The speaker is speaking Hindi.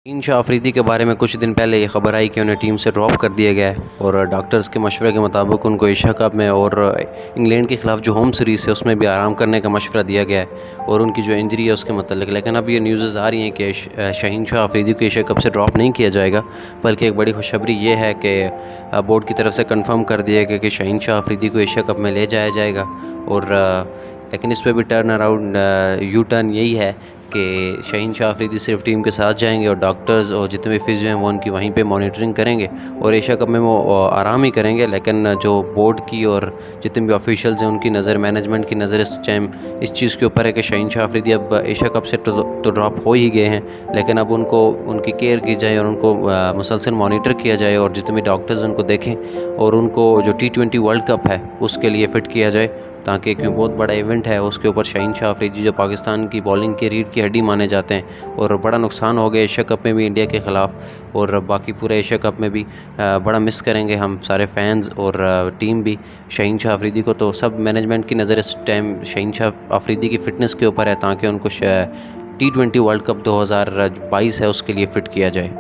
शाहीन शाह अफरीदी के बारे में कुछ दिन पहले ये खबर आई कि उन्हें टीम से ड्रॉप कर दिया गया है और डॉक्टर्स के मशवरे के मुताबिक उनको एशिया कप में और इंग्लैंड के ख़िलाफ़ जो होम सीरीज़ है उसमें भी आराम करने का मशवरा दिया गया है और उनकी जो इंजरी है उसके मतलब। लेकिन अब ये न्यूज़ आ रही हैं कि शाहीन शाह अफरीदी को एशिया कप से ड्रॉप नहीं किया जाएगा, बल्कि एक बड़ी खुशखबरी ये है कि बोर्ड की तरफ से कन्फर्म कर दिया गया कि शाहीन शाह अफरीदी को एशिया कप में ले जाया जाएगा। और लेकिन इस पर भी टर्न अराउंड यू टर्न यही है कि शाहीन शाह अफरीदी सिर्फ टीम के साथ जाएंगे और डॉक्टर्स और जितने भी फिजियो हैं वो उनकी वहीं पे मॉनिटरिंग करेंगे और एशिया कप में वो आराम ही करेंगे। लेकिन जो बोर्ड की और जितने भी ऑफिशियल्स हैं उनकी नज़र, मैनेजमेंट की नज़र इस टाइम इस चीज़ के ऊपर है कि शाहीन शाह अफरीदी अब एशिया कप से तो ड्रॉप हो ही गए हैं, लेकिन अब उनको उनकी केयर की जाए और उनको मुसलसल मॉनिटर किया जाए और जितने भी डॉक्टर्स उनको देखें और उनको जो T20 वर्ल्ड कप है उसके लिए फ़िट किया जाए, ताकि क्यों बहुत बड़ा इवेंट है उसके ऊपर शाहीन शाह अफरीदी जो पाकिस्तान की बॉलिंग की रीढ़ की हड्डी माने जाते हैं और बड़ा नुकसान हो गया एशिया कप में भी इंडिया के ख़िलाफ़ और बाकी पूरे एशिया कप में भी बड़ा मिस करेंगे हम सारे फैंस और टीम भी शाहीन शाह अफरीदी को। तो सब मैनेजमेंट की नज़र इस टाइम शाहीन शाह अफरीदी की फ़िटनेस के ऊपर है ताकि उनको T20 वर्ल्ड कप 2022 है उसके लिए फ़िट किया जाए।